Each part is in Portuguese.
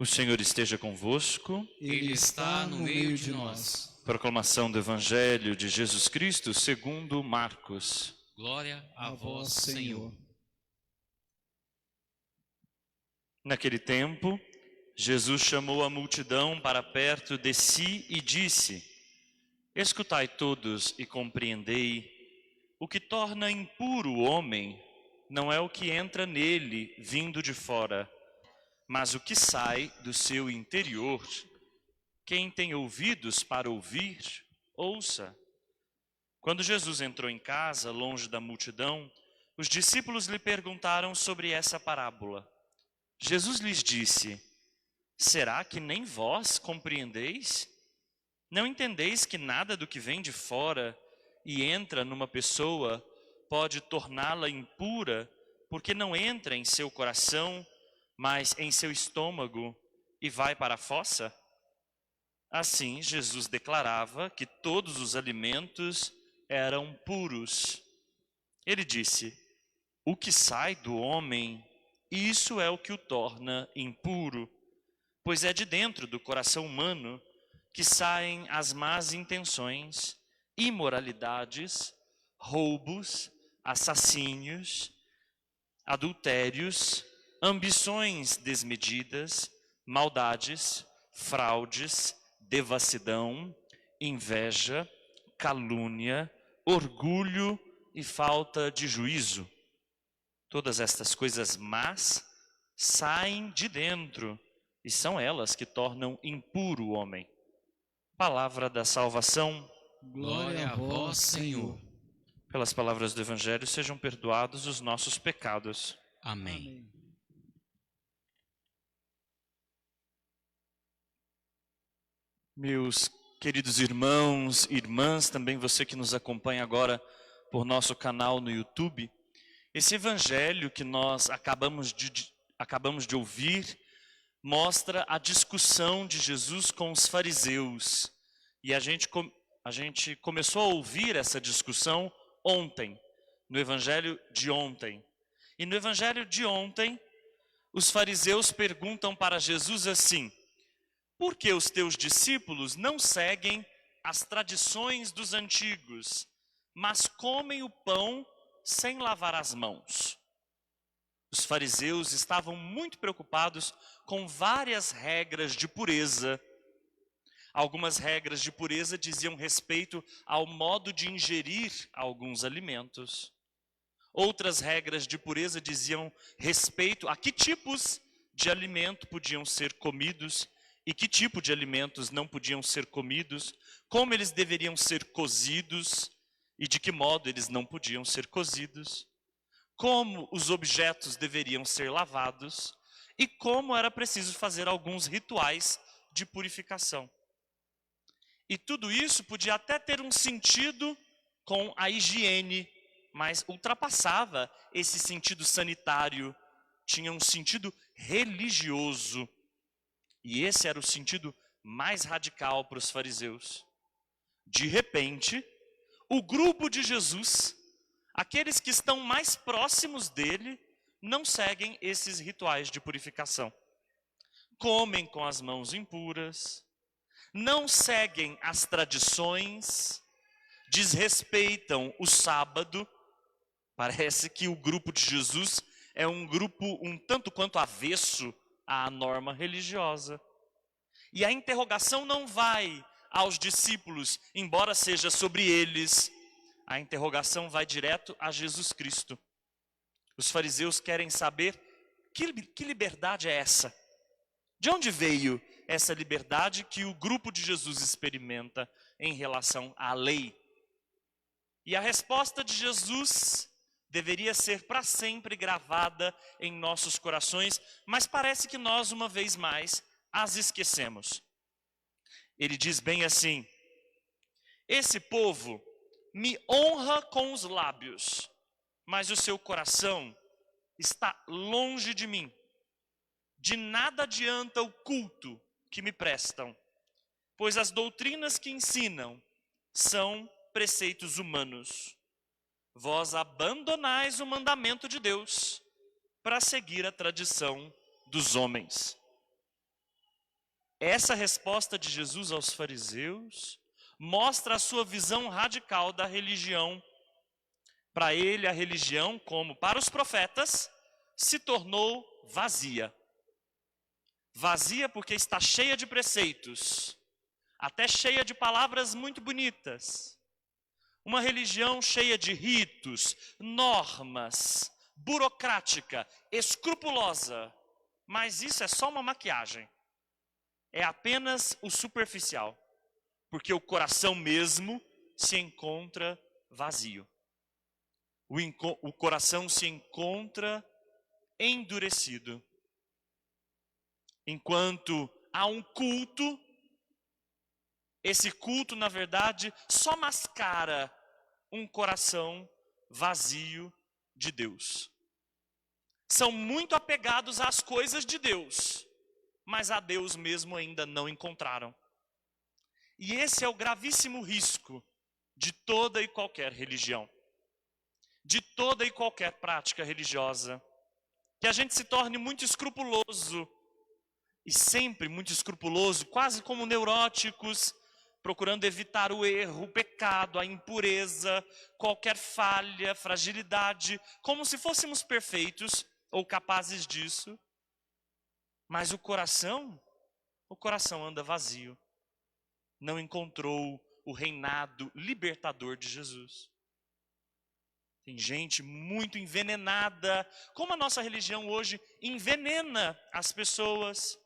Senhor esteja convosco. Ele está no meio de nós. Proclamação do Evangelho de Jesus Cristo segundo Marcos. Glória a vós, Senhor. Naquele tempo, Jesus chamou a multidão para perto de si e disse: Escutai todos e compreendei. O que torna impuro o homem não é o que entra nele vindo de fora, mas o que sai do seu interior. Quem tem ouvidos para ouvir, ouça. Quando Jesus entrou em casa, longe da multidão, os discípulos lhe perguntaram sobre essa parábola. Jesus lhes disse: Será que nem vós compreendeis? Não entendeis que nada do que vem de fora e entra numa pessoa pode torná-la impura, porque não entra em seu coração, mas em seu estômago e vai para a fossa? Assim, Jesus declarava que todos os alimentos eram puros. Ele disse: O que sai do homem, isso é o que o torna impuro, pois é de dentro do coração humano que saem as más intenções, imoralidades, roubos, assassínios, adultérios, ambições desmedidas, maldades, fraudes, devassidão, inveja, calúnia, orgulho e falta de juízo. Todas estas coisas más saem de dentro e são elas que tornam impuro o homem. Palavra da salvação. Glória a vós, Senhor. Pelas palavras do Evangelho sejam perdoados os nossos pecados. Amém. Meus queridos irmãos e irmãs, também você que nos acompanha agora por nosso canal no YouTube, esse Evangelho que nós acabamos de ouvir mostra a discussão de Jesus com os fariseus. E a gente começou a ouvir essa discussão ontem, no Evangelho de ontem. E no Evangelho de ontem, os fariseus perguntam para Jesus assim: Por que os teus discípulos não seguem as tradições dos antigos, mas comem o pão sem lavar as mãos? Os fariseus estavam muito preocupados com várias regras de pureza. Algumas regras de pureza diziam respeito ao modo de ingerir alguns alimentos. Outras regras de pureza diziam respeito a que tipos de alimento podiam ser comidos e que tipo de alimentos não podiam ser comidos, como eles deveriam ser cozidos e de que modo eles não podiam ser cozidos, como os objetos deveriam ser lavados e como era preciso fazer alguns rituais de purificação. E tudo isso podia até ter um sentido com a higiene, mas ultrapassava esse sentido sanitário, tinha um sentido religioso. E esse era o sentido mais radical para os fariseus. De repente, o grupo de Jesus, aqueles que estão mais próximos dele, não seguem esses rituais de purificação. Comem com as mãos impuras, não seguem as tradições, desrespeitam o sábado. Parece que o grupo de Jesus é um grupo um tanto quanto avesso à norma religiosa. E a interrogação não vai aos discípulos, embora seja sobre eles. A interrogação vai direto a Jesus Cristo. Os fariseus querem saber que liberdade é essa? De onde veio essa liberdade que o grupo de Jesus experimenta em relação à lei? E a resposta de Jesus deveria ser para sempre gravada em nossos corações, mas parece que nós, uma vez mais, as esquecemos. Ele diz bem assim: Esse povo me honra com os lábios, mas o seu coração está longe de mim. De nada adianta o culto que me prestam, pois as doutrinas que ensinam são preceitos humanos. Vós abandonais o mandamento de Deus para seguir a tradição dos homens. Essa resposta de Jesus aos fariseus mostra a sua visão radical da religião. Para ele, a religião, como para os profetas, se tornou vazia. Vazia porque está cheia de preceitos, até cheia de palavras muito bonitas. Uma religião cheia de ritos, normas, burocrática, escrupulosa. Mas isso é só uma maquiagem. É apenas o superficial. Porque o coração mesmo se encontra vazio. O coração se encontra endurecido. Enquanto há um culto, esse culto, na verdade, só mascara um coração vazio de Deus. São muito apegados às coisas de Deus, mas a Deus mesmo ainda não encontraram. E esse é o gravíssimo risco de toda e qualquer religião, de toda e qualquer prática religiosa, que a gente se torne muito escrupuloso, e sempre muito escrupuloso, quase como neuróticos, procurando evitar o erro, o pecado, a impureza, qualquer falha, fragilidade, como se fôssemos perfeitos ou capazes disso. Mas o coração anda vazio. Não encontrou o reinado libertador de Jesus. Tem gente muito envenenada, como a nossa religião hoje envenena as pessoas,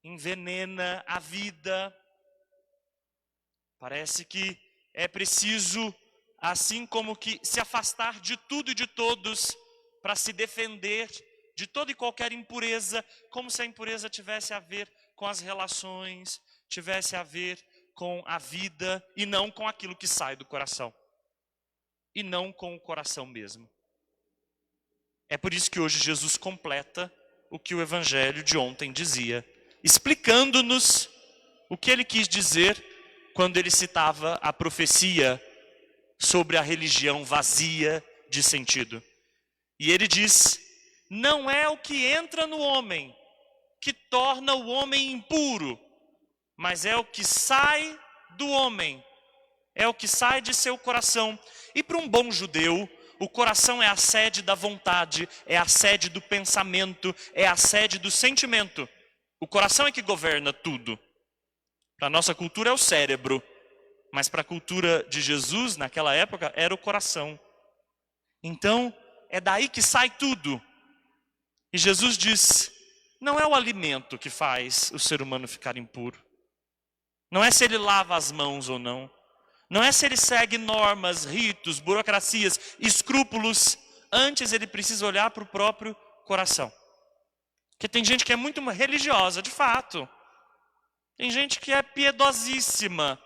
envenena a vida. Parece que é preciso, assim como que se afastar de tudo e de todos para se defender de toda e qualquer impureza, como se a impureza tivesse a ver com as relações, tivesse a ver com a vida e não com aquilo que sai do coração. E não com o coração mesmo. É por isso que hoje Jesus completa o que o evangelho de ontem dizia, explicando-nos o que ele quis dizer quando ele citava a profecia sobre a religião vazia de sentido. E ele diz: não é o que entra no homem que torna o homem impuro, mas é o que sai do homem, é o que sai de seu coração. E para um bom judeu, o coração é a sede da vontade, é a sede do pensamento, é a sede do sentimento. O coração é que governa tudo. Para a nossa cultura é o cérebro, mas para a cultura de Jesus, naquela época, era o coração. Então, é daí que sai tudo. E Jesus diz: não é o alimento que faz o ser humano ficar impuro. Não é se ele lava as mãos ou não. Não é se ele segue normas, ritos, burocracias, escrúpulos. Antes ele precisa olhar para o próprio coração. Porque tem gente que é muito religiosa, de fato. Tem gente que é piedosíssima.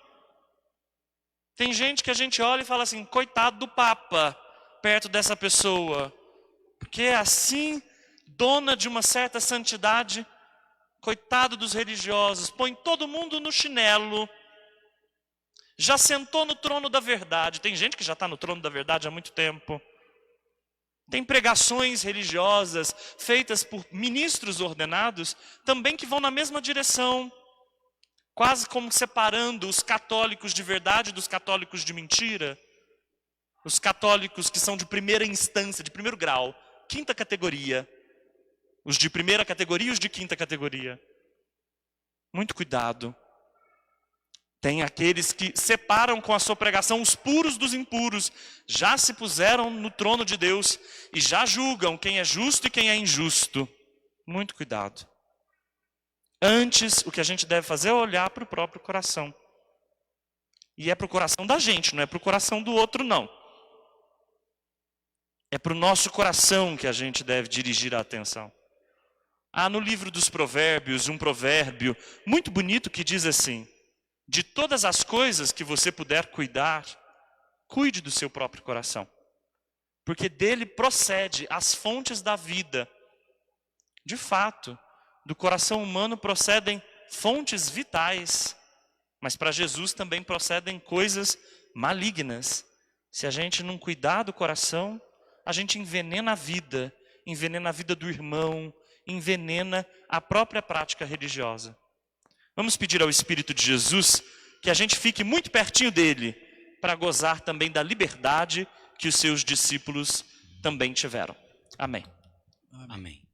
Tem gente que a gente olha e fala assim: coitado do Papa, perto dessa pessoa. Porque é assim, dona de uma certa santidade, coitado dos religiosos, põe todo mundo no chinelo. Já sentou no trono da verdade. Tem gente que já está no trono da verdade há muito tempo. Tem pregações religiosas feitas por ministros ordenados também que vão na mesma direção. Quase como separando os católicos de verdade dos católicos de mentira. Os católicos que são de primeira instância, de primeiro grau, quinta categoria. Os de primeira categoria e os de quinta categoria. Muito cuidado. Tem aqueles que separam com a sua pregação os puros dos impuros. Já se puseram no trono de Deus e já julgam quem é justo e quem é injusto. Muito cuidado. Antes, o que a gente deve fazer é olhar para o próprio coração. E é para o coração da gente, não é para o coração do outro, não. É para o nosso coração que a gente deve dirigir a atenção. Há no livro dos Provérbios um provérbio muito bonito que diz assim: de todas as coisas que você puder cuidar, cuide do seu próprio coração. Porque dele procede as fontes da vida. De fato, do coração humano procedem fontes vitais. Mas para Jesus também procedem coisas malignas. Se a gente não cuidar do coração, a gente envenena a vida do irmão, envenena a própria prática religiosa. Vamos pedir ao Espírito de Jesus que a gente fique muito pertinho dele, para gozar também da liberdade que os seus discípulos também tiveram. Amém. Amém.